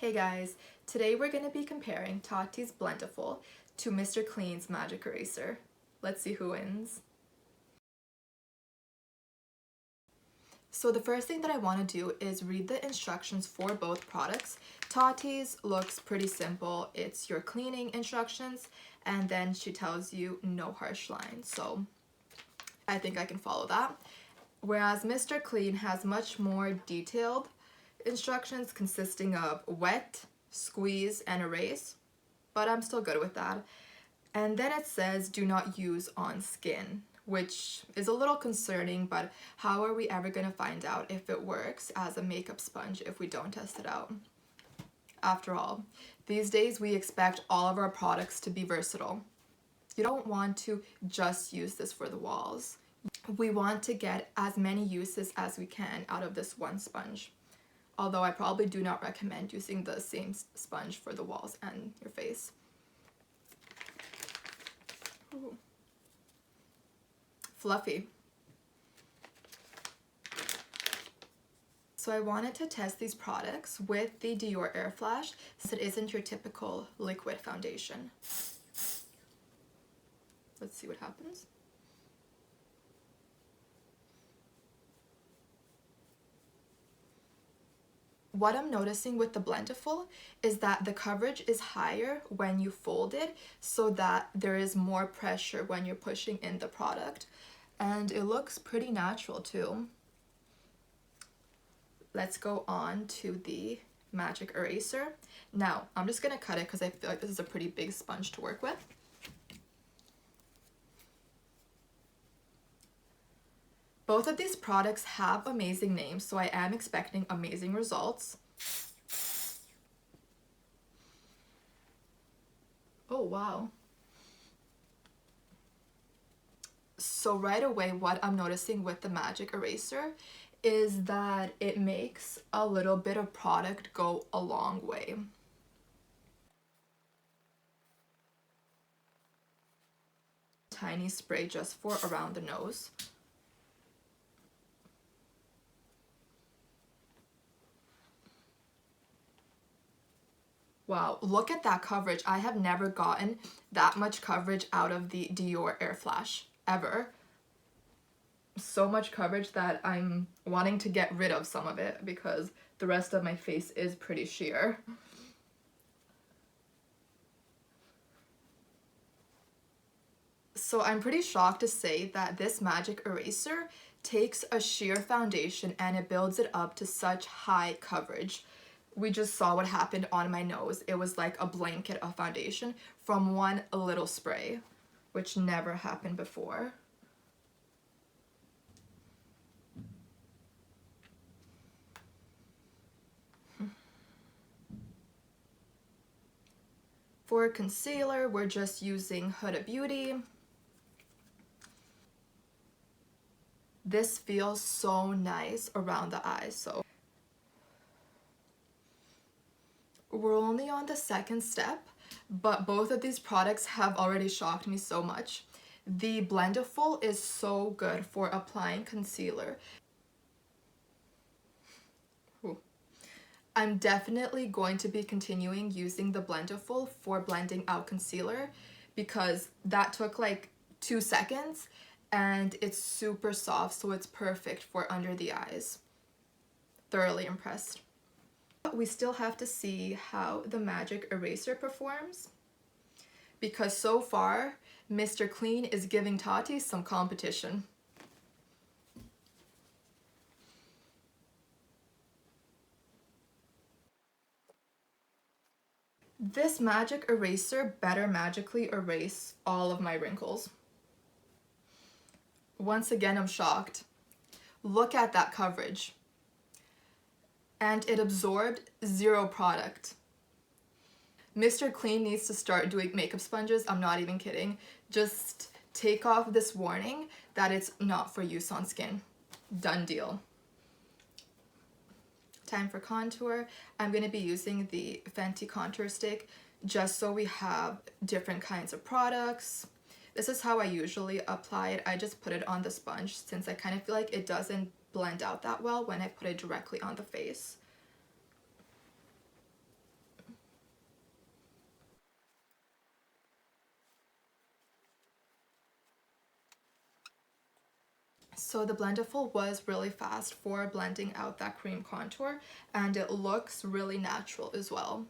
Hey guys, today we're going to be comparing Tati's Blendiful to Mr. Clean's Magic Eraser. Let's see who wins. So the first thing that I want to do is read the instructions for both products. Tati's looks pretty simple. It's your cleaning instructions and then she tells you no harsh lines. So I think I can follow that. Whereas Mr. Clean has much more detailed instructions consisting of wet, squeeze, and erase, but I'm still good with that. And then it says do not use on skin, which is a little concerning, but how are we ever going to find out if it works as a makeup sponge if we don't test it out? After all, these days we expect all of our products to be versatile. You don't want to just use this for the walls. We want to get as many uses as we can out of this one sponge. Although I probably do not recommend using the same sponge for the walls and your face. Ooh. Fluffy. So I wanted to test these products with the Dior Air Flash since it isn't your typical liquid foundation. Let's see what happens. What I'm noticing with the Blendiful is that the coverage is higher when you fold it so that there is more pressure when you're pushing in the product. And it looks pretty natural too. Let's go on to the Magic Eraser. Now, I'm just gonna cut it because I feel like this is a pretty big sponge to work with. Both of these products have amazing names, so I am expecting amazing results. Oh, wow. So right away, what I'm noticing with the Magic Eraser is that it makes a little bit of product go a long way. Tiny spray just for around the nose. Wow, look at that coverage. I have never gotten that much coverage out of the Dior Air Flash, ever. So much coverage that I'm wanting to get rid of some of it because the rest of my face is pretty sheer. So I'm pretty shocked to say that this Magic Eraser takes a sheer foundation and it builds it up to such high coverage. We just saw what happened on my nose. It was like a blanket of foundation from one little spray, which never happened before. For concealer, we're just using Huda Beauty. This feels so nice around the eyes, so we're only on the second step, but both of these products have already shocked me so much. The Blendiful is so good for applying concealer. Ooh. I'm definitely going to be continuing using the Blendiful for blending out concealer because that took like 2 seconds and it's super soft, so it's perfect for under the eyes. Thoroughly impressed. We still have to see how the Magic Eraser performs because so far Mr. Clean is giving Tati some competition. This Magic Eraser better magically erase all of my wrinkles. Once again, I'm shocked. Look at that coverage. And it absorbed 0 product. Mr. Clean needs to start doing makeup sponges. I'm not even kidding. Just take off this warning that it's not for use on skin. Done deal. Time for contour. I'm going to be using the Fenty contour stick just so we have different kinds of products. This is how I usually apply it. I just put it on the sponge since I kind of feel like it doesn't blend out that well when I put it directly on the face. So the Blendiful was really fast for blending out that cream contour, and it looks really natural as well.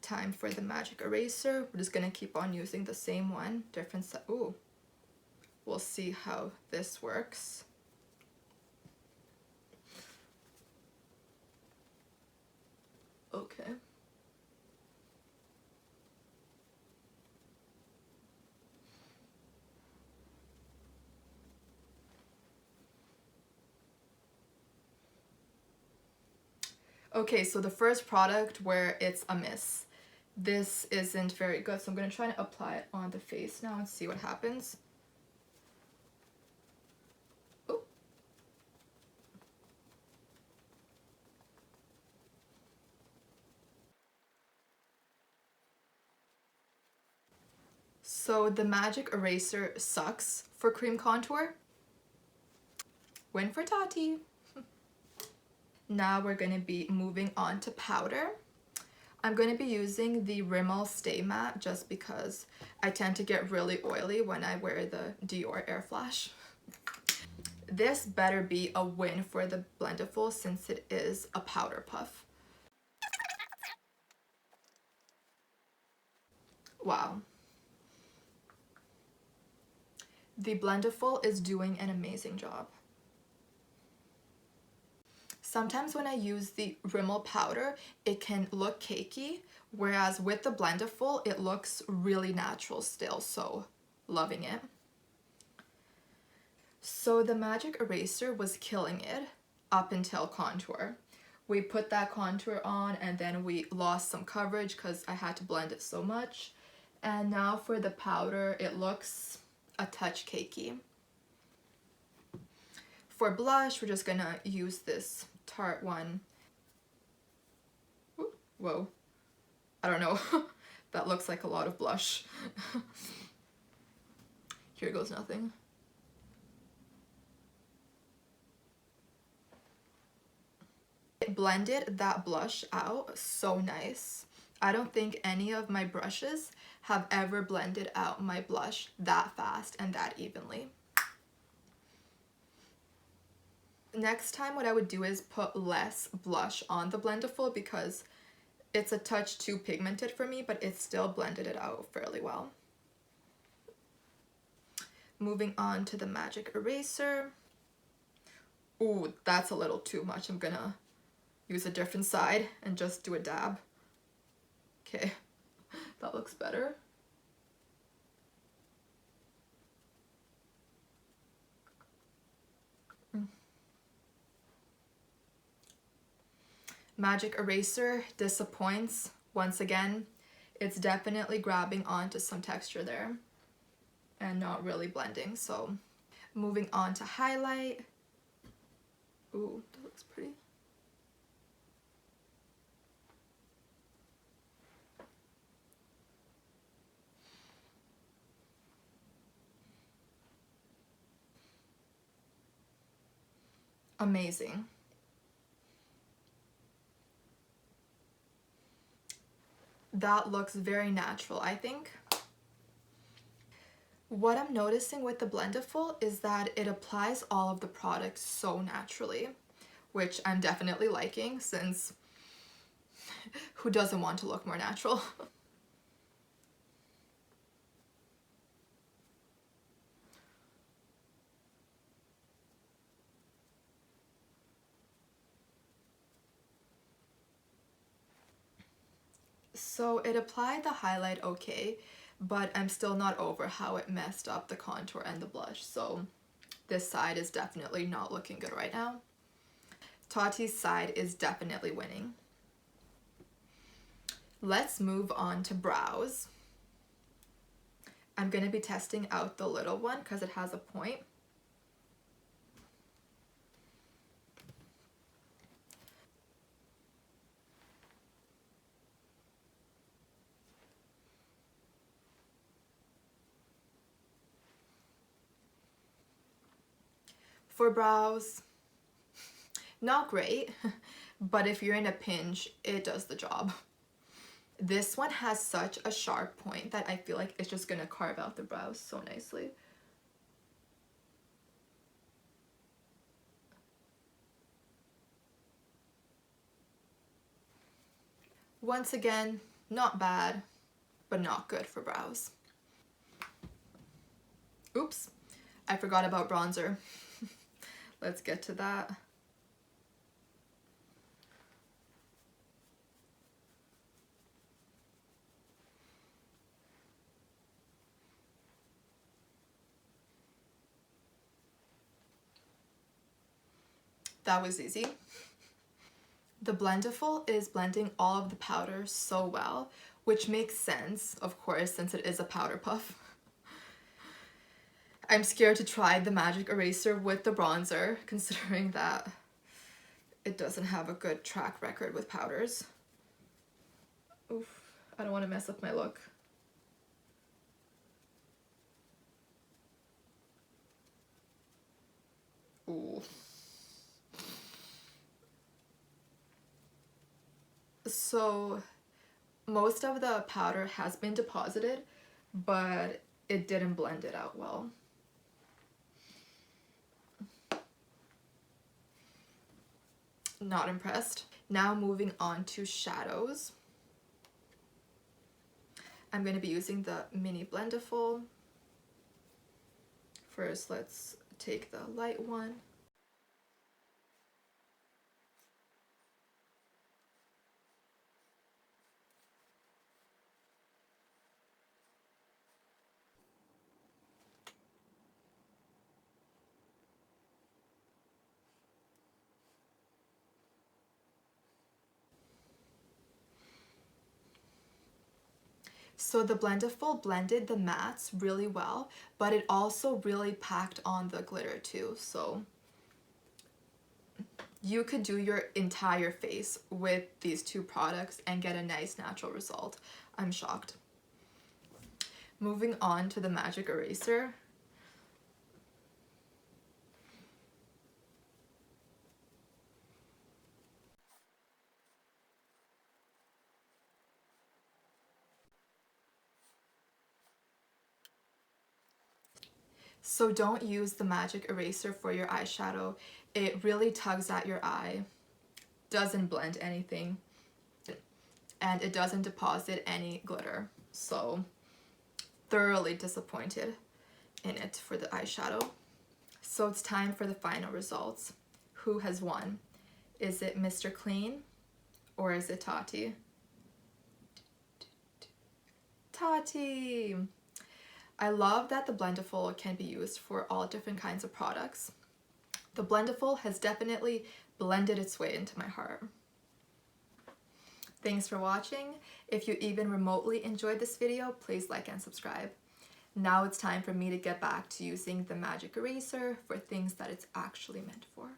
Time for the magic eraser. We're just gonna keep on using the same one, different set. Ooh, we'll see how this works. Okay. Okay, so the first product where it's a miss. This isn't very good, so I'm gonna try to apply it on the face now and see what happens. Ooh. So the magic eraser sucks for cream contour. Win for Tati. Now we're gonna be moving on to powder. I'm going to be using the Rimmel Stay Matte just because I tend to get really oily when I wear the Dior Air Flash. This better be a win for the Blendiful since it is a powder puff. Wow. The Blendiful is doing an amazing job. Sometimes when I use the Rimmel powder, it can look cakey, whereas with the Blendiful, it looks really natural still, so loving it. So the magic eraser was killing it up until contour. We put that contour on and then we lost some coverage because I had to blend it so much. And now for the powder, it looks a touch cakey. For blush, we're just gonna use this Tarte one. Ooh, whoa, I don't know. That looks like a lot of blush. Here goes nothing. It blended that blush out so nice. I don't think any of my brushes have ever blended out my blush that fast and that evenly. Next time what I would do is put less blush on the Blendiful because it's a touch too pigmented for me, but it still blended it out fairly well. Moving on to the magic eraser. Ooh, that's a little too much. I'm gonna use a different side and just do a dab. Okay, that looks better. Magic eraser disappoints once again. It's definitely grabbing onto some texture there and not really blending. So moving on to highlight. Ooh, that looks pretty. Amazing. That looks very natural, I think. What I'm noticing with the Blendiful is that it applies all of the products so naturally, which I'm definitely liking since who doesn't want to look more natural? So it applied the highlight okay, but I'm still not over how it messed up the contour and the blush. So this side is definitely not looking good right now. Tati's side is definitely winning. Let's move on to brows. I'm going to be testing out the little one because it has a point. For brows, not great, but if you're in a pinch, it does the job. This one has such a sharp point that I feel like it's just gonna carve out the brows so nicely. Once again, not bad, but not good for brows. Oops, I forgot about bronzer. Let's get to that. That was easy. The Blendiful is blending all of the powder so well, which makes sense, of course, since it is a powder puff. I'm scared to try the magic eraser with the bronzer, considering that it doesn't have a good track record with powders. Oof, I don't want to mess up my look. Ooh. So most of the powder has been deposited, but it didn't blend it out well. Not impressed. Now moving on to shadows. I'm going to be using the mini Blendiful. First, let's take the light one. So the Blendiful blended the mattes really well, but it also really packed on the glitter too. So you could do your entire face with these two products and get a nice natural result. I'm shocked. Moving on to the magic eraser. So don't use the magic eraser for your eyeshadow. It really tugs at your eye, doesn't blend anything, and it doesn't deposit any glitter. So thoroughly disappointed in it for the eyeshadow. So it's time for the final results. Who has won? Is it Mr. Clean or is it Tati? Tati! I love that the Blendiful can be used for all different kinds of products. The Blendiful has definitely blended its way into my heart. Thanks for watching. If you even remotely enjoyed this video, please like and subscribe. Now it's time for me to get back to using the magic eraser for things that it's actually meant for.